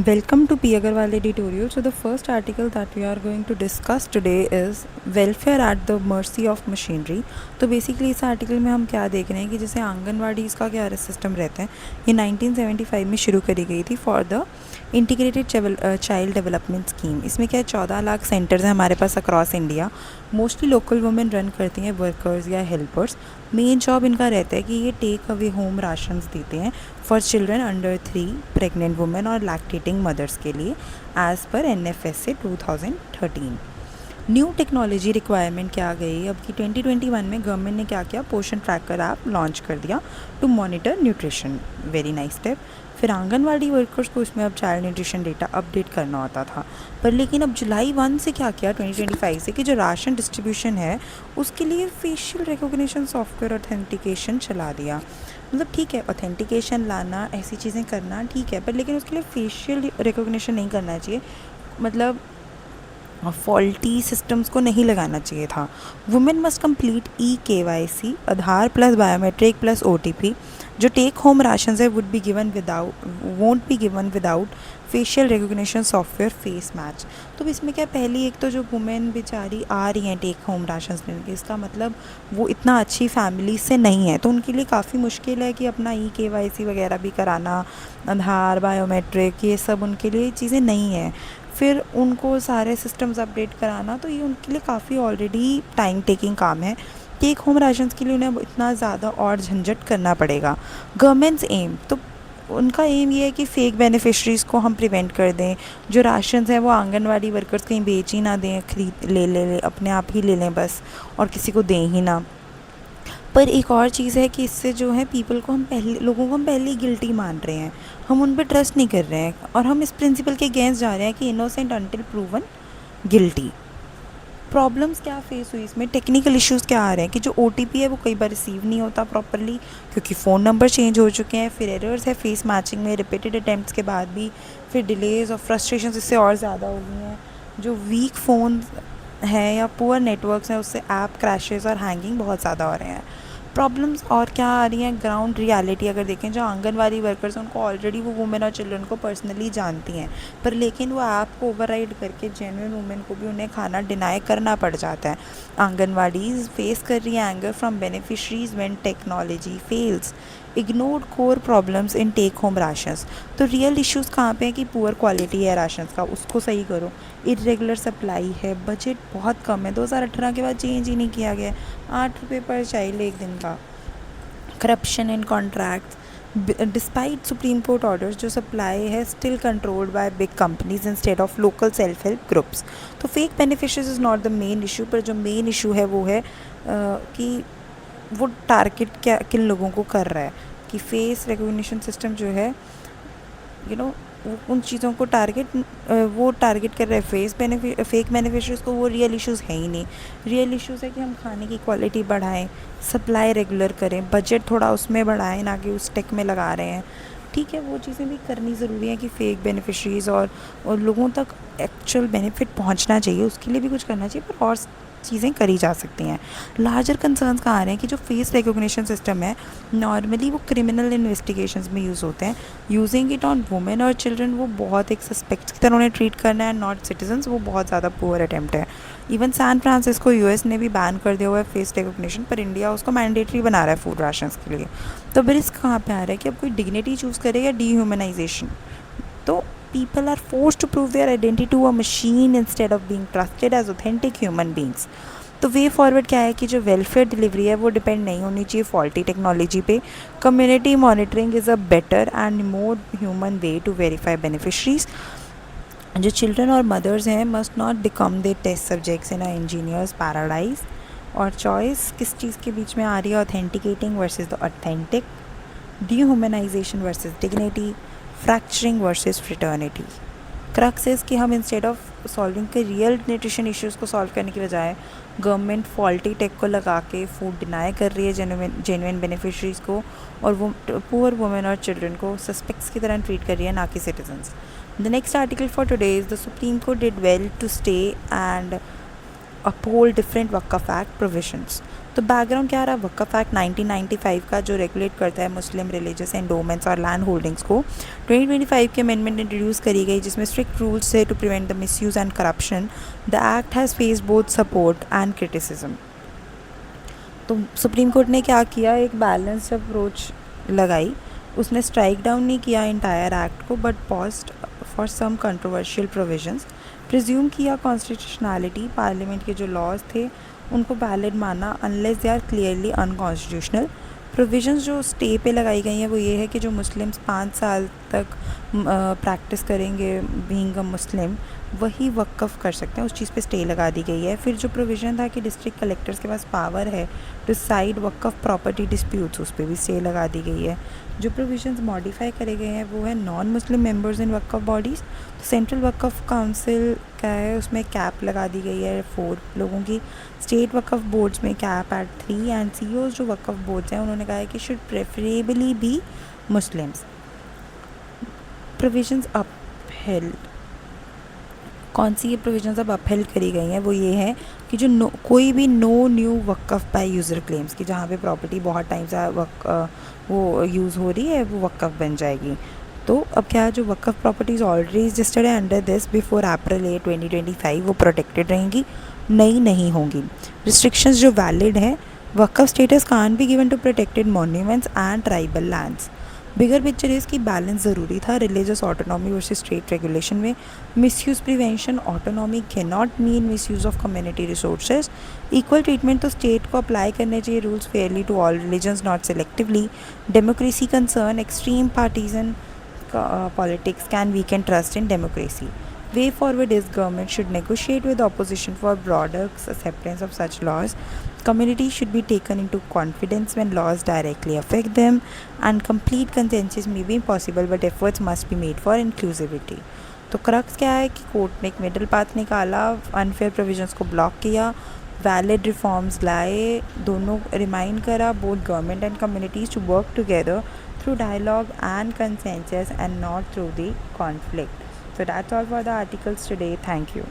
Welcome to P. Agarwal editorial. So, the first article that we are going to discuss today is welfare at the mercy of machinery. तो basically इस article में हम क्या देख रहे हैं कि जैसे आंगनवाड़ी इसका क्या सिस्टम रहता है, ये 1975 में शुरू करी गई थी for the integrated child development scheme. इसमें क्या है, 14 लाख सेंटर्स हैं हमारे पास across India. Mostly local women run करती हैं, वर्कर्स या हेल्पर्स. मेन जॉब इनका रहता है कि ये टेक अवे होम राशंस देते हैं for children under 3, pregnant women और लैक्टेटिंग मदर्स के लिए, एज़ पर NFS से 2013. न्यू टेक्नोलॉजी रिक्वायरमेंट क्या आ गई अब कि 2021 में गवर्नमेंट ने क्या किया, पोषण ट्रैकर ऐप लॉन्च कर दिया to monitor nutrition. Very nice step. फिर आंगनवाड़ी वर्कर्स को इसमें अब चाइल्ड न्यूट्रिशन डेटा अपडेट करना होता था, पर लेकिन अब जुलाई 1 से क्या किया 2025 से कि जो राशन डिस्ट्रीब्यूशन है उसके लिए फेशियल रिकॉग्निशन सॉफ्टवेयर ऑथेंटिकेशन चला दिया. मतलब ठीक है, ऑथेंटिकेशन लाना, ऐसी चीज़ें करना ठीक है, पर लेकिन उसके लिए फेशियल रिकॉग्निशन नहीं करना चाहिए. मतलब फॉल्टी सिस्टम्स को नहीं लगाना चाहिए था. वुमेन मस्ट कंप्लीट eKYC, आधार प्लस बायोमेट्रिक प्लस OTP. जो टेक होम राशन है won't be given without facial recognition software face match. तो इसमें क्या, पहली एक तो जो वुमेन बेचारी आ रही हैं टेक होम राशन लेने के, इसका मतलब वो इतना अच्छी फैमिली से नहीं है, तो उनके लिए काफ़ी मुश्किल है कि अपना eKYC वगैरह भी कराना, आधार बायोमेट्रिक, ये सब उनके लिए चीज़ें नहीं है. फिर उनको सारे सिस्टम्स अपडेट कराना, तो ये उनके लिए काफ़ी ऑलरेडी टाइम टेकिंग काम है. टेक होम राशंस के लिए उन्हें इतना ज़्यादा और झंझट करना पड़ेगा. गवर्नमेंट्स एम, तो उनका एम ये है कि फ़ेक बेनिफिशरीज़ को हम प्रिवेंट कर दें. जो राशंस हैं वो आंगनवाड़ी वर्कर्स कहीं बेच ही ना दें, खरीद ले अपने आप ही ले लें बस, और किसी को दें ही ना. पर एक और चीज़ है कि इससे जो है लोगों को हम पहले ही गिल्टी मान रहे हैं, हम उन पर ट्रस्ट नहीं कर रहे हैं, और हम इस प्रिंसिपल के अगेंस्ट जा रहे हैं कि innocent until proven guilty. Problems क्या फेस हुई इसमें, टेक्निकल इश्यूज़ क्या आ रहे हैं कि जो OTP है वो कई बार रिसीव नहीं होता प्रॉपरली क्योंकि फ़ोन नंबर चेंज हो चुके हैं. फिर एरर्स है फेस मैचिंग में, रिपीटेड अटैम्प्ट्स के बाद भी. फिर डिलेज़ और फ्रस्ट्रेशन इससे और ज़्यादा हो गई हैं. जो वीक फ़ोन है या पुअर नेटवर्क्स हैं उससे ऐप क्रैशेस और हैंगिंग बहुत ज़्यादा हो रहे हैं. प्रॉब्लम्स और क्या आ रही हैं, ग्राउंड रियलिटी अगर देखें, जो आंगनवाड़ी वर्कर्स हैं उनको ऑलरेडी वो वुमेन और चिल्ड्रन को पर्सनली जानती हैं, पर लेकिन वो ऐप को ओवरराइड करके जेन्युइन वुमेन को भी उन्हें खाना डिनाई करना पड़ जाता है. आंगनवाड़ीज़ फेस कर रही है anger from beneficiaries when technology fails. Ignored core problems in take home rations. तो रियल इश्यूज़ कहाँ पे हैं कि पुअर क्वालिटी है राशंस का, उसको सही करो. इरेगुलर सप्लाई है, बजट बहुत कम है, 2018 के बाद चेंज ही नहीं किया गया. 8 रुपये पर चाइल्ड एक दिन का. Corruption in contracts. Despite supreme court orders, जो सप्लाई है still controlled by big companies instead of local self help groups. तो fake beneficiaries is not the main issue, पर जो मेन इशू है वो है कि वो टारगेट क्या किन लोगों को कर रहा है. कि फेस रिकॉग्निशन सिस्टम जो है वो उन चीज़ों को टारगेट कर रहे हैं फेक बेनिफिशरीज़ को. वो रियल इश्यूज़ है ही नहीं. रियल इश्यूज़ है कि हम खाने की क्वालिटी बढ़ाएं, सप्लाई रेगुलर करें, बजट थोड़ा उसमें बढ़ाएं, ना कि उस टेक में लगा रहे हैं. ठीक है, वो चीज़ें भी करनी ज़रूरी है कि फ़ेक बेनिफिशरीज़ और लोगों तक एक्चुअल बेनिफिट पहुंचना चाहिए, उसके लिए भी कुछ करना चाहिए, पर और चीज़ें करी जा सकती हैं. लार्जर कंसर्न्स कहाँ आ रहे हैं कि जो फेस रिकॉग्निशन सिस्टम है नॉर्मली वो क्रिमिनल इन्वेस्टिगेशंस में यूज़ होते हैं. यूजिंग इट ऑन वुमेन और चिल्ड्रन वो बहुत एक सस्पेक्ट्स की तरह उन्हें ट्रीट करना है, नॉट सिटीजन्स, वो बहुत ज़्यादा पुअर अटैम्प्ट है. इवन सैन फ्रांसिस्को US ने भी बैन कर दिया हुआ है फेस रिकॉग्निशन, पर इंडिया उसको मैंडेटरी बना रहा है फूड राशंस के लिए. तो रिस्क कहाँ पे आ रहा है कि अब कोई डिग्निटी चूज़ करे या डीह्यूमनाइजेशन. तो people are forced to prove their identity to a machine instead of being trusted as authentic human beings. तो वे फॉरवर्ड क्या है कि जो वेलफेयर डिलीवरी है वो डिपेंड नहीं होनी चाहिए फॉल्टी टेक्नोलॉजी पे. Community monitoring is a better and more human way to verify beneficiaries. जो चिल्ड्रन और मदर्स हैं must not become the test subjects in a engineer's paradise. और चॉइस किस चीज़ के बीच में आ रही है, authenticating versus the authentic, dehumanisation versus dignity, fracturing versus fraternity. Crux is कि हम इंस्टेड ऑफ सॉल्विंग के रियल न्यूट्रिशन इश्यूज़ को सॉल्व करने की बजाय गवर्नमेंट फॉल्टी टेक को लगा के फूड डिनाई कर रही है जेन्युइन बेनिफिशरीज़ को, और वो पुअर वुमेन और चिल्ड्रन को सस्पेक्ट्स की तरह ट्रीट कर रही है, ना कि citizens. The next article for today is the Supreme Court did well to stay and uphold different Waqf Act provisions. तो बैकग्राउंड क्या रहा, वक्फ एक्ट 1995 का जो रेगुलेट करता है मुस्लिम रिलीजियस एंडोमेंट्स और लैंड होल्डिंग्स को, 2025 की अमेंडमेंट इंट्रोड्यूस करी गई जिसमें स्ट्रिक्ट रूल्स है to prevent the misuse and corruption. The act has faced both support and criticism. तो सुप्रीम कोर्ट ने क्या किया, एक बैलेंस्ड अप्रोच लगाई. उसने स्ट्राइक डाउन नहीं किया इंटायर एक्ट को, but paused for some controversial provisions. Presume किया कॉन्स्टिट्यूशनैलिटी, पार्लियामेंट के जो लॉज थे उनको वैलिड माना unless they are clearly unconstitutional. Provisions जो स्टे पे लगाई गई हैं वो ये है कि जो मुस्लिम्स 5 साल तक प्रैक्टिस करेंगे बीइंग अ मुस्लिम, वही वक्फ़ कर सकते हैं, उस चीज़ पे स्टे लगा दी गई है. फिर जो प्रोविज़न था कि डिस्ट्रिक्ट कलेक्टर्स के पास पावर है to side Waqf property disputes, उस पर भी स्टे लगा दी गई है. जो प्रोविजंस मॉडिफाई करे गए हैं वो है non Muslim members in Waqf bodies. तो सेंट्रल वक्फ़ काउंसिल क्या है, उसमें कैप लगा दी गई है 4 लोगों की. स्टेट वक्फ़ बोर्ड्स में कैप एट 3, एंड CEOs जो वक्फ़ बोर्ड्स हैं उन्होंने कहा है कि should preferably be Muslims. Provisions upheld, कौन सी ये प्रोविजंस अब अपहेल्ड करी गई हैं, वो ये है कि जो कोई भी no new Waqf by user claims, कि जहाँ पे प्रॉपर्टी बहुत टाइम से वो यूज़ हो रही है वो वक्फ़ बन जाएगी. तो अब क्या है, जो वक्फ़ प्रॉपर्टीज़ ऑलरेडी रजिस्टर्ड है अंडर दिस बिफोर अप्रैल 2025 वो प्रोटेक्टेड रहेंगी, नई नहीं होंगी. रिस्ट्रिक्शंस जो वैलिड हैं, Waqf status can be given to protected monuments and tribal lands. Bigger picture इसकी बैलेंस ज़रूरी था religious autonomy versus state regulation में. Misuse prevention, autonomy can not mean misuse of community resources. Equal treatment, तो state को apply करने चाहिए rules fairly to all religions not selectively. Democracy concern, extreme partisan politics can weaken trust in democracy. Way forward is government should negotiate with opposition for broader acceptance of such laws. Communities should be taken into confidence when laws directly affect them, and complete consensus may be impossible but efforts must be made for inclusivity. तो crux क्या है कि court ने एक middle path निकाला, unfair provisions को block किया, valid reforms लाए, दोनों रिमाइंड करा both government and communities to work together through dialogue and consensus and not through the conflict. So that's all for the articles today. Thank you.